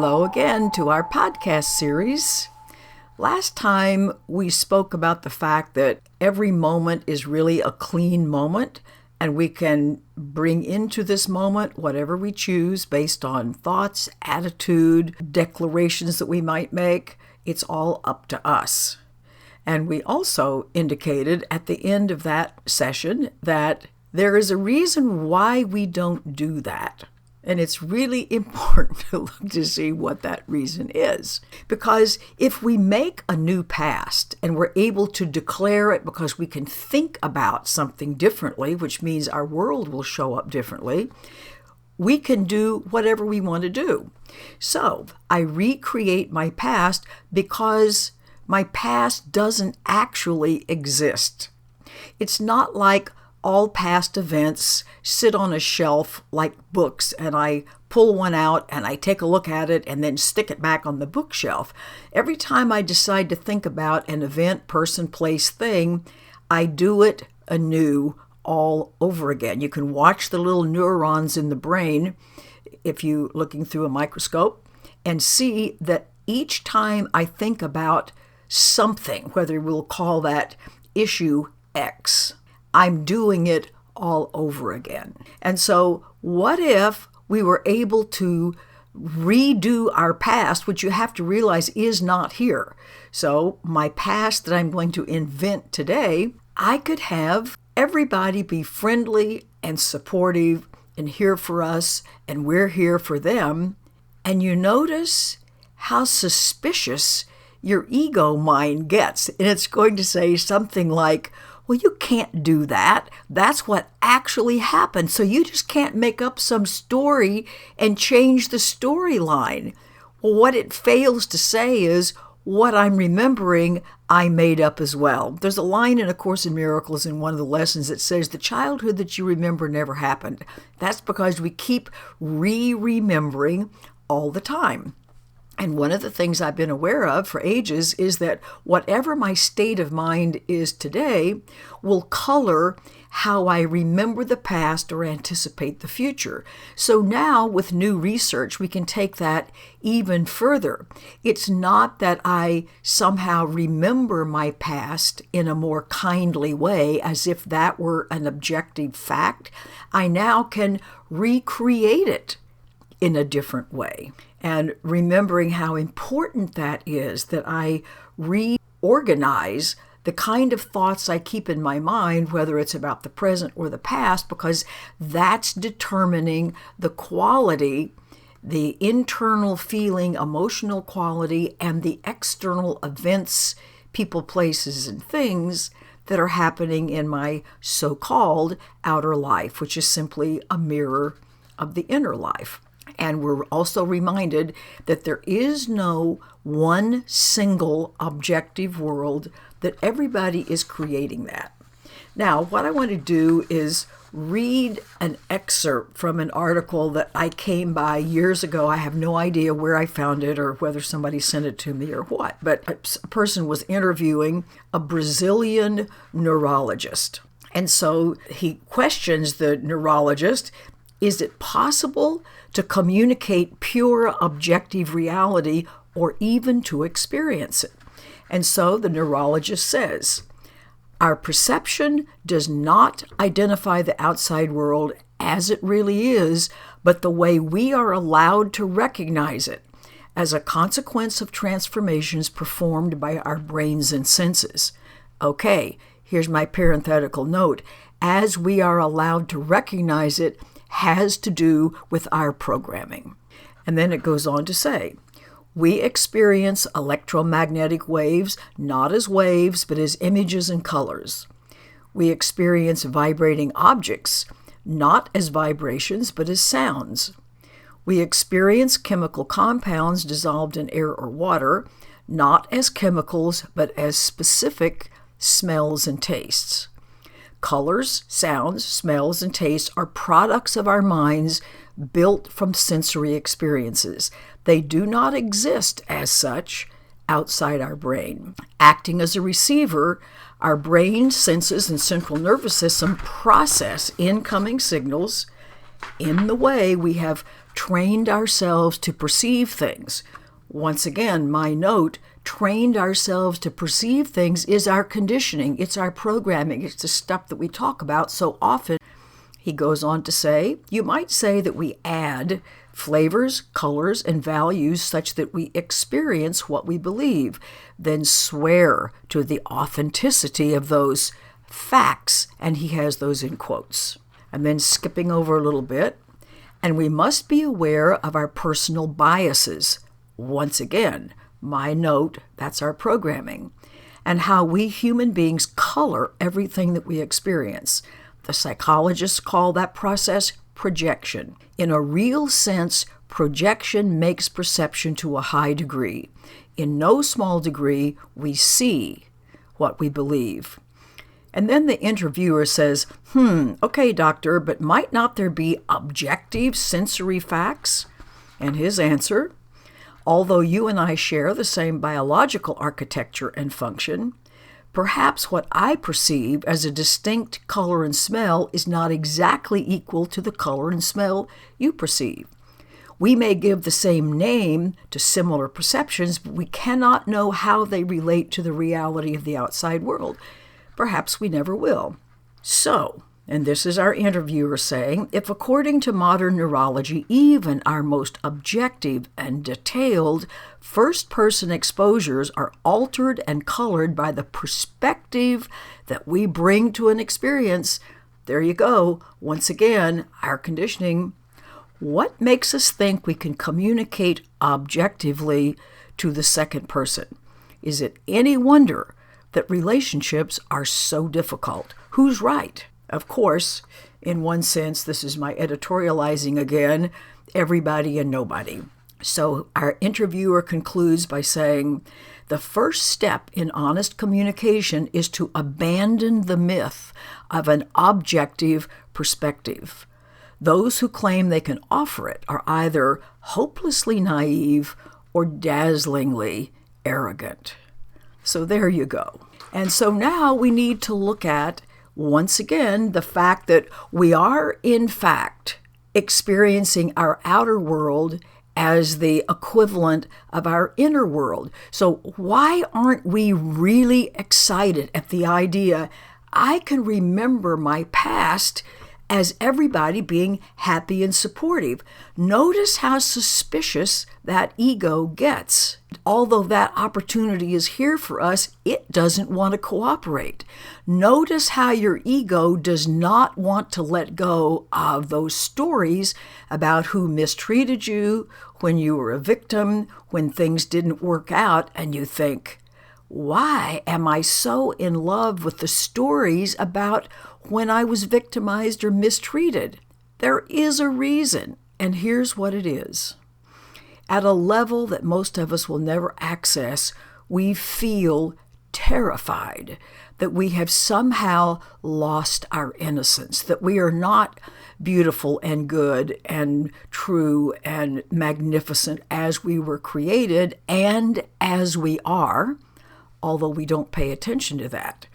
Hello again to our podcast series. Last time we spoke about the fact that every moment is really a clean moment, and we can bring into this moment whatever we choose based on thoughts, attitude, declarations that we might make. It's all up to us. And we also indicated at the end of that session that there is a reason why we don't do that. And it's really important to look to see what that reason is. Because if we make a new past and we're able to declare it because we can think about something differently, which means our world will show up differently, we can do whatever we want to do. So I recreate my past because my past doesn't actually exist. It's not like all past events sit on a shelf like books, and I pull one out and I take a look at it and then stick it back on the bookshelf. Every time I decide to think about an event, person, place, thing, I do it anew all over again. You can watch the little neurons in the brain if you're looking through a microscope and see that each time I think about something, whether we'll call that issue X, I'm doing it all over again. And so what if we were able to redo our past, which you have to realize is not here. So my past that I'm going to invent today, I could have everybody be friendly and supportive and here for us, and we're here for them. And you notice how suspicious your ego mind gets. And it's going to say something like, well, you can't do that. That's what actually happened. So you just can't make up some story and change the storyline. Well, what it fails to say is, what I'm remembering, I made up as well. There's a line in A Course in Miracles in one of the lessons that says, the childhood that you remember never happened. That's because we keep remembering all the time. And one of the things I've been aware of for ages is that whatever my state of mind is today will color how I remember the past or anticipate the future. So now with new research, we can take that even further. It's not that I somehow remember my past in a more kindly way, as if that were an objective fact. I now can recreate it in a different way. And remembering how important that is, that I reorganize the kind of thoughts I keep in my mind, whether it's about the present or the past, because that's determining the quality, the internal feeling, emotional quality, and the external events, people, places, and things that are happening in my so-called outer life, which is simply a mirror of the inner life. And we're also reminded that there is no one single objective world, that everybody is creating that. Now, what I want to do is read an excerpt from an article that I came by years ago. I have no idea where I found it or whether somebody sent it to me or what, but a person was interviewing a Brazilian neurologist. And so he questions the neurologist, is it possible to communicate pure objective reality or even to experience it? And so the neurologist says, our perception does not identify the outside world as it really is, but the way we are allowed to recognize it as a consequence of transformations performed by our brains and senses. Okay, here's my parenthetical note. As we are allowed to recognize it has to do with our programming. And then it goes on to say, we experience electromagnetic waves not as waves, but as images and colors. We experience vibrating objects not as vibrations, but as sounds. We experience chemical compounds dissolved in air or water, not as chemicals, but as specific smells and tastes. Colors, sounds, smells, and tastes are products of our minds built from sensory experiences. They do not exist as such outside our brain. Acting as a receiver, our brain, senses, and central nervous system process incoming signals in the way we have trained ourselves to perceive things. Once again, my note, trained ourselves to perceive things is our conditioning. It's our programming. It's the stuff that we talk about so often. He goes on to say, you might say that we add flavors, colors, and values such that we experience what we believe, then swear to the authenticity of those facts, and he has those in quotes. And then skipping over a little bit, and we must be aware of our personal biases. Once again, my note, that's our programming, and how we human beings color everything that we experience. The psychologists call that process projection. In a real sense, projection makes perception to a high degree. In no small degree, we see what we believe. And then the interviewer says, okay, doctor, but might not there be objective sensory facts? And his answer, although you and I share the same biological architecture and function, perhaps what I perceive as a distinct color and smell is not exactly equal to the color and smell you perceive. We may give the same name to similar perceptions, but we cannot know how they relate to the reality of the outside world. Perhaps we never will. So, and this is our interviewer saying, if according to modern neurology, even our most objective and detailed first-person exposures are altered and colored by the perspective that we bring to an experience, there you go, once again, our conditioning. What makes us think we can communicate objectively to the second person? Is it any wonder that relationships are so difficult? Who's right? Of course, in one sense, this is my editorializing again, everybody and nobody. So our interviewer concludes by saying, the first step in honest communication is to abandon the myth of an objective perspective. Those who claim they can offer it are either hopelessly naive or dazzlingly arrogant. So there you go. And so now we need to look at, once again, the fact that we are, in fact, experiencing our outer world as the equivalent of our inner world. So why aren't we really excited at the idea, I can remember my past as everybody being happy and supportive? Notice how suspicious that ego gets. Although that opportunity is here for us, it doesn't want to cooperate. Notice how your ego does not want to let go of those stories about who mistreated you, when you were a victim, when things didn't work out, and you think, why am I so in love with the stories about when I was victimized or mistreated? There is a reason, and here's what it is. At a level that most of us will never access, we feel terrified that we have somehow lost our innocence, that we are not beautiful and good and true and magnificent as we were created and as we are, although we don't pay attention to that.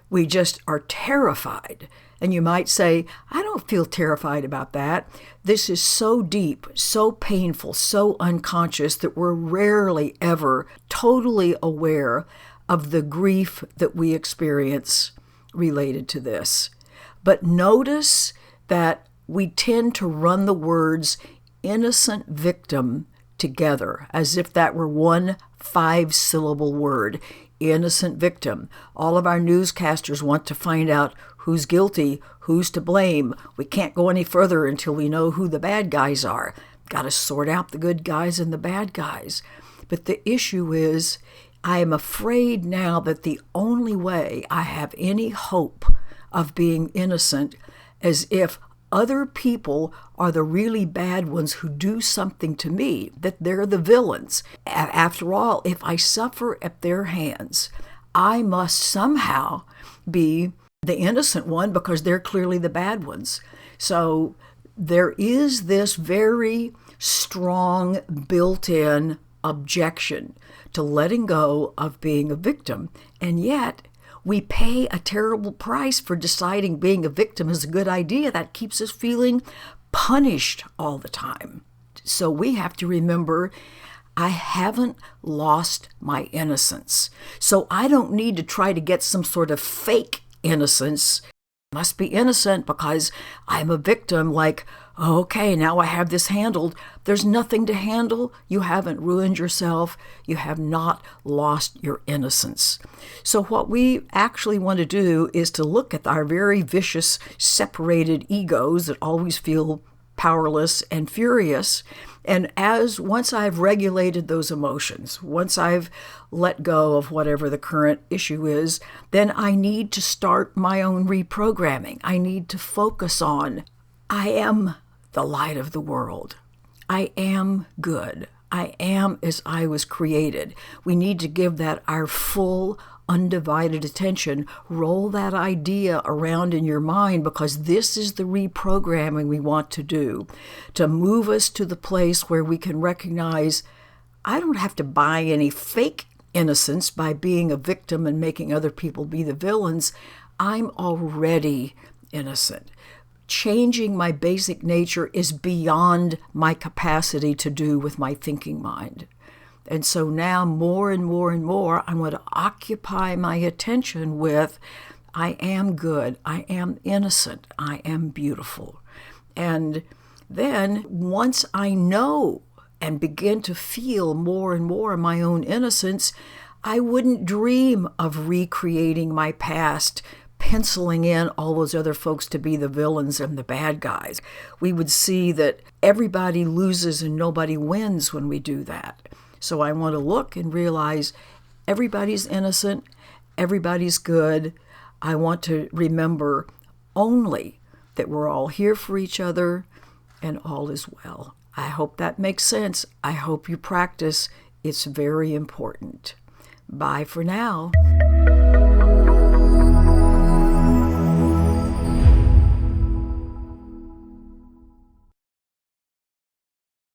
We just are terrified. And you might say, I don't feel terrified about that. This is so deep, so painful, so unconscious that we're rarely ever totally aware of the grief that we experience related to this. But notice that we tend to run the words innocent victim together as if that were one 5-syllable word. Innocent victim. All of our newscasters want to find out who's guilty, who's to blame. We can't go any further until we know who the bad guys are. Got to sort out the good guys and the bad guys. But the issue is, I am afraid now that the only way I have any hope of being innocent is if other people are the really bad ones who do something to me, that they're the villains. After all, if I suffer at their hands, I must somehow be the innocent one because they're clearly the bad ones. So there is this very strong built-in objection to letting go of being a victim. And yet, we pay a terrible price for deciding being a victim is a good idea. That keeps us feeling punished all the time. So we have to remember, I haven't lost my innocence. So I don't need to try to get some sort of fake innocence. I must be innocent because I'm a victim, like, okay, now I have this handled. There's nothing to handle. You haven't ruined yourself. You have not lost your innocence. So what we actually want to do is to look at our very vicious, separated egos that always feel powerless and furious. And once I've regulated those emotions, once I've let go of whatever the current issue is, then I need to start my own reprogramming. I need to focus on, I am the light of the world. I am good. I am as I was created. We need to give that our full, undivided attention. Roll that idea around in your mind, because this is the reprogramming we want to do, to move us to the place where we can recognize, I don't have to buy any fake innocence by being a victim and making other people be the villains. I'm already innocent. Changing my basic nature is beyond my capacity to do with my thinking mind. And so now more and more and more, I want to occupy my attention with, I am good, I am innocent, I am beautiful. And then once I know and begin to feel more and more my own innocence, I wouldn't dream of recreating my past, penciling in all those other folks to be the villains and the bad guys. We would see that everybody loses and nobody wins when we do that. So I want to look and realize everybody's innocent, everybody's good. I want to remember only that we're all here for each other and all is well. I hope that makes sense. I hope you practice. It's very important. Bye for now.